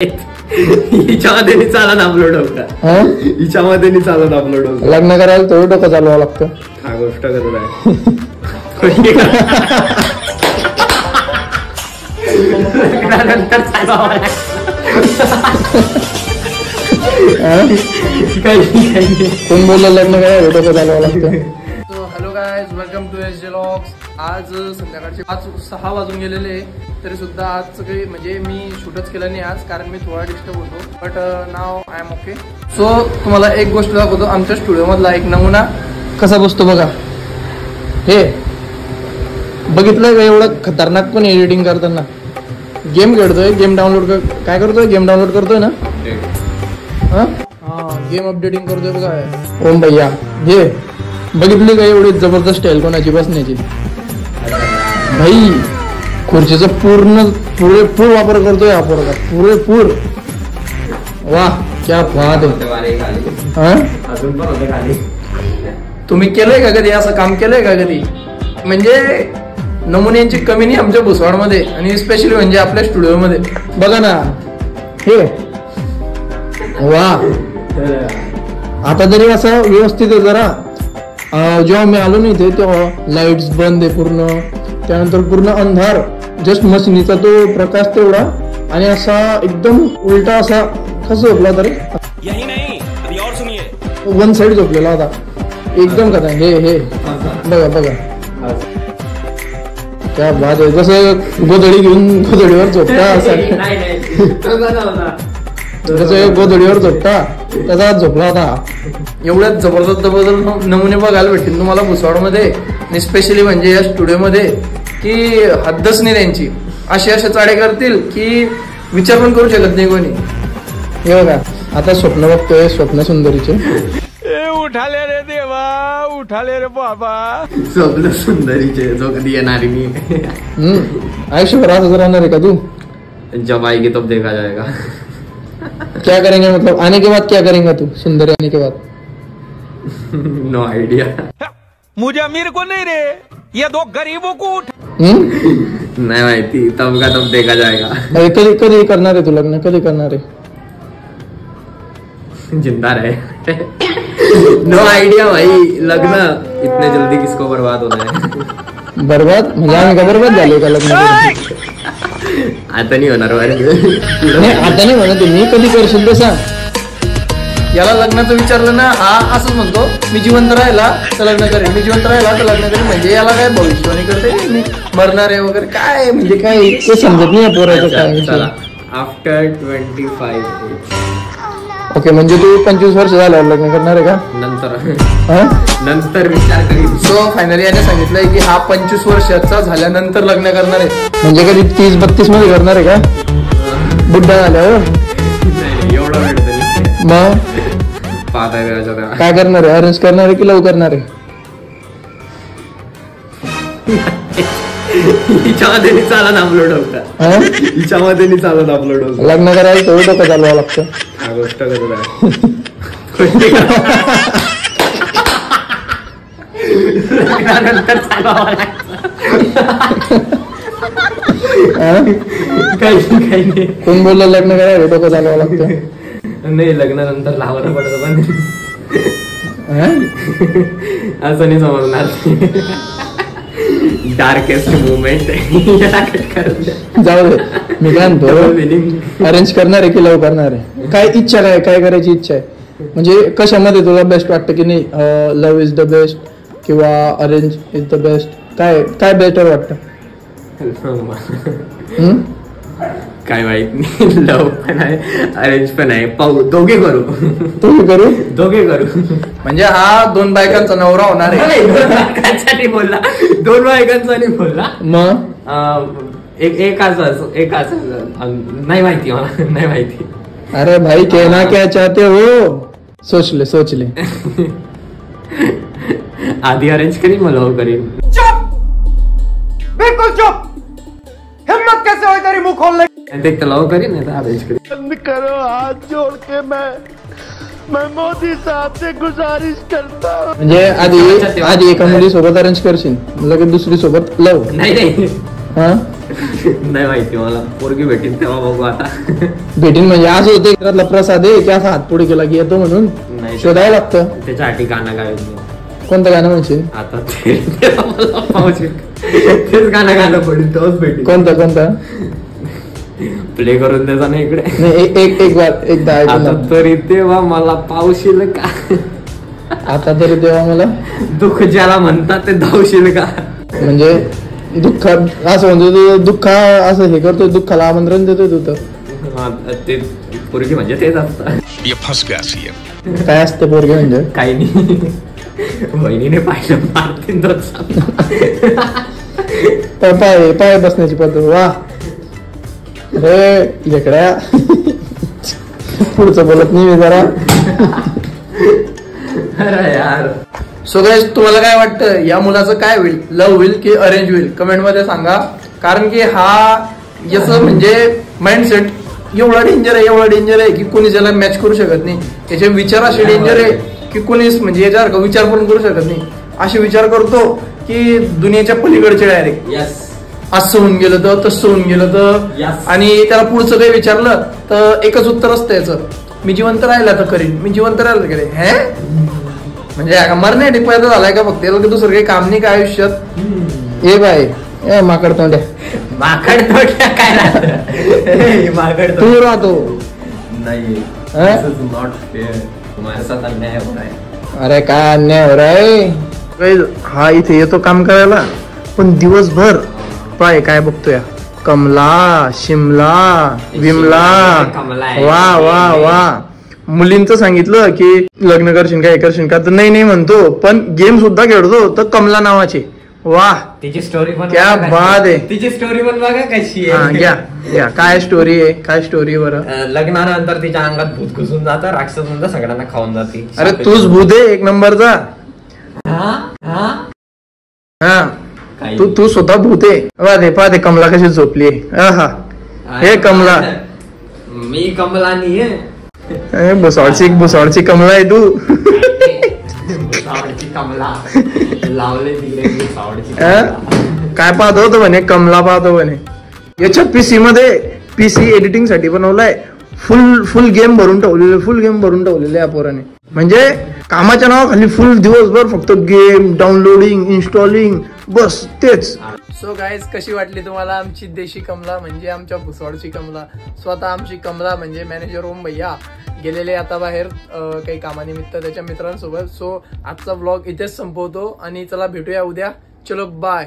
हिच्यामध्ये चालन अपलोड होता, हिच्यामध्ये चालन अपलोड होत. लग्न करायला थोडं डोकं चालवावं लागतं. हा गोष्ट करत आहे. लग्नानंतर चालवावं कोण बोललं लग्न करायला डोकं चालवावं लागतं. Hello guys, welcome to S J vlogs. आज संध्याकाळचे 5-6 वाजून गेलेले, तरी सुद्धा आज काही म्हणजे मी शूटच केलं नाही आज, कारण मी थोडा डिस्टर्ब होतो. But now I am okay. So तुम्हाला एक गोष्ट दाखवतो, आमच्या स्टुडिओ मधला एक नमुना कसा बसतो बघा. हे बघितलंय का? एवढं खतरनाक पण एडिटिंग करताना गेम खेळतोय, गेम डाउनलोड काय करतोय, गेम डाउनलोड करतोय ना. हा गेम अपडेटिंग करतोय बघा ओम भैया. हे बघितली का एवढी जबरदस्त स्टाईल कोणाची बसण्याची. भाई खुर्चीचा पुरेपूर वापर करतोय हा पोरगा, पुरेपूर. वाह क्या बात आहे. तुम्ही केलंय का कधी असं काम, केलंय का कधी? म्हणजे नमुन्यांची कमी नाही आमच्या भुसवाडमध्ये, आणि स्पेशली म्हणजे आपल्या स्टुडिओ मध्ये बघा ना. हे वा, आता जरी असं व्यवस्थित आहे जरा. जेव्हा मी आलो नाही इथे तेव्हा लाईट्स बंद आहे पूर्ण, त्यानंतर पूर्ण अंधार, जस्ट मशिनीचा तो प्रकाश तेवढा, आणि असा एकदम उलटा असा कसं झोपला तरी वन साइड झोपलेला होता एकदम. कथा हे बघा बघा क्या बात आहे. जसं गोधडी घेऊन गोधडीवर झोपता असं, जसं गोधडीवर झोपता तसा झोपला होता. एवढ्यात जबरदस्त नमुने बघायला भेटतील तुम्हाला भुसवाडमध्ये, आणि स्पेशली म्हणजे या स्टुडिओमध्ये की हद्दच नाही त्यांची. अशा चाडे करतील की विचार पण करू शकत नाही कोणी. हे बघा आता स्वप्न बघतोय, स्वप्न सुंदरीचे. उठाले रे देवा, उठाले रे बाबा. स्वप्न सुंदरीचे जो कधी येणार मी. आयुष्यभर असंच राहणार आहे का तू? जब आएगी तब देखा जाएगा. क्या करेंगे मतलब आने के बाद क्या करेंगे तू सुंदरी आने के बाद? No idea. मुझे अमीर को नहीं रे, ये दो गरीबों को नाही माहिती. तब का तब देखा जाएगा. कधी कधी करणार आहे तू लग्न, कधी करणार आहे? जिंदा रहे. नो आइडिया भाई. लग्न इतने जल्दी किसको बर्बाद होना है? बर्बाद म्हणजे आम्ही का बर्बाद झालो का लग्न? आता नाही होणार. आता नाही म्हणत मी, कधी करशील ते सांग. याला लग्नाचं विचारलं ना, हा असंच म्हणतो मी जिवंत राहिला तर लग्न करेन, मी जिवंत राहिला तर लग्न करेन. म्हणजे याला काय भविष्यवाणी करते, मी मरणार आहे वगैरे काय, म्हणजे काय ते समजत नाही पोराचं काय. चला आफ्टर 25. ओके, म्हणजे तू 25 वर्ष झाल्यावर लग्न करणार आहे का? नंतर विचार करीन. सो फायनली याने सांगितलंय की हा 25 वर्षाचा झाल्यानंतर लग्न करणार आहे. म्हणजे कधी 30-32 मध्ये करणार आहे का? बुड्ढा झाल्यावर? एवढा वेळ तरी मग पाहता काय करणार आहे? अरेंज करणार आहे की लव करणार आहे? हिच्यामध्ये चालन अपलोड होता, हिच्यामध्ये चालन अपलोड होत. लग्न करायला थोडं डोकं चालवावं लागतं. हा गोष्ट करत आहे. लग्नानंतर चालवावं लागतं. काही नाही. कोण बोललं लग्न करायला डोकं चालवावं लागतं? नाही, लग्नानंतर लावणं पडतं पण असं नाही समजणार. Darkest movement. जाऊ दे, मी काय म्हणतो, अरेंज करणार आहे की लव करणार आहे? काय इच्छा, काय करायची इच्छा आहे? म्हणजे कशामध्ये तुला बेस्ट वाटतं की नाही, लव्ह इज द बेस्ट किंवा अरेंज इज द बेस्ट? काय बेटर वाटतं? काय माहित नाही. लव पण आहे, अरेंज पण आहे. पाहू, दोघे करू. दोघे करू. म्हणजे हा 2 बायकांचा नवरा होणार आहे. 2 बायकांसाठी बोलला, 2 बायकांचा नाही बोलला. मग एकाच नाही माहिती मला, नाही माहिती. अरे भाई कहना क्या चाहते हो? सोच ले. आधी अरेंज करीन, मग लव करीन. बिल्कुल चुप. हिम्मत कैसे हो तेरी मुंह खोलने? देख, लव करीन नाही तर अरेंज करीन. बंद करो हाथ जोड़ के, मैं मोदी साहब से गुजारिश करता हूँ. म्हणजे आधी एका मुली सोबत अरेंज करशील, लगेच दुसरी सोबत लव? नाही. हा नाही माहिती मला, पोरगी भेटेल तेव्हा बघू आता. भेटीन म्हणजे असं होते घरातला प्रसाद आहे की असा हात पुढे केला की येतो म्हणून नाही शोधायला लागतं. त्याच्यासाठी गाणं गायब. कोणतं गाणं म्हणशील आता तेव्हा मला पावशील तेच गाणं गाणं पडेल तेव्हाच भेटेल. कोणतं प्ले करून द्यायचा ना इकडे. नाही एक बार एकदा आता ऐकून तरी तेव्हा मला पावशील का, आता तरी तेव्हा मला दुःख ज्याला म्हणतात ते धावशील का. म्हणजे दुःख असं म्हणतो तू, दुःख असं हे करतोय, दुःखाला आमंत्रण देतोय तू तर. ते पोरगी म्हणजे तेच असतं. काय असते पोरगे म्हणजे? काही नाही, बहिणीने पाहिलं मारतीन पाय बसण्याची पद्धत. वा अरे लेकड्या पुढचं बोलत नाही मी जरा. अरे यार. सो गाइस, तुम्हाला काय वाटतं या मुलाचं काय होईल, लव्ह होईल की अरेंज होईल, कमेंट मध्ये सांगा. कारण की हा याचं म्हणजे माइंडसेट एवढा डेंजर आहे की कोणी त्याला मॅच करू शकत नाही. याचे विचार असे डेंजर आहे की कोणीच म्हणजे याच्यासारखा विचार पण करू शकत नाही. असे विचार करतो की दुनियाच्या पलीकडचे डायरेक्ट. यस. असं होऊन गेलं तर, तसं होऊन गेलं तर. आणि त्याला पुढचं काही विचारलं तर एकच उत्तर असतं याचं, मी जिवंत राहिला तर करीन, मी जिवंत राहिला तर करेन. हे म्हणजे मरण्या टिपायचं झालाय का फक्त याला, की दुसरं काही काम नाही का आयुष्यात. ए बाय ए माकड तोंड्या, माकड तोड्या काय राहतं, माकड तू राहतो नाही. नॉट फेअर, तुम्हाला साथ अन्याय हो रहा है. अरे काय अन्याय हो रहा है. हा इथे येतो काम करायला पण दिवसभर पाय काय बघतोय, कमला, शिमला, विमला. वा वा वा. मुलींचं सांगितलं की लग्न करशील का, हे करशील का, तर नाही म्हणतो, पण गेम सुद्धा खेळतो तर कमला नावाचे. वा, तिची स्टोरी पण क्या बात आहे. तिची स्टोरी पण बघा कशी आहे. घ्या काय स्टोरी आहे, काय स्टोरी बरं. लग्नानंतर तिच्या अंगात भूत घुसून जातं, राक्षस म्हणता सगळ्यांना खाऊन जाते. अरे तूच भूत आहे एक नंबरचा. हा तू स्वतः भूत आहे. पाहते कमला कशी झोपली. हे कमला, मी कमला नाही आहे, भुसावळची कमला आहे तू. कमला लावले तिकडे भुसावळची. काय पाहतो होतो म्हणे, कमला पाहतो म्हणे. याच्या पीसी एडिटिंग साठी बनवलाय. फुल गेम भरून ठेवलेले या पोराने. म्हणजे कामाच्या नावाखाली फुल दिवसभर फक्त गेम डाउनलोडिंग, इन्स्टॉलिंग, बस तेच. सो गाईज, कशी वाटली तुम्हाला आमची देशी कमला, म्हणजे आमच्या भुसवाडची कमला. स्वतः आमची कमला म्हणजे मॅनेजर ओम भैया गेलेले आता बाहेर काही कामानिमित्त त्याच्या मित्रांसोबत. सो आजचा व्लॉग इथेच संपवतो आणि चला भेटूया उद्या. चलो बाय.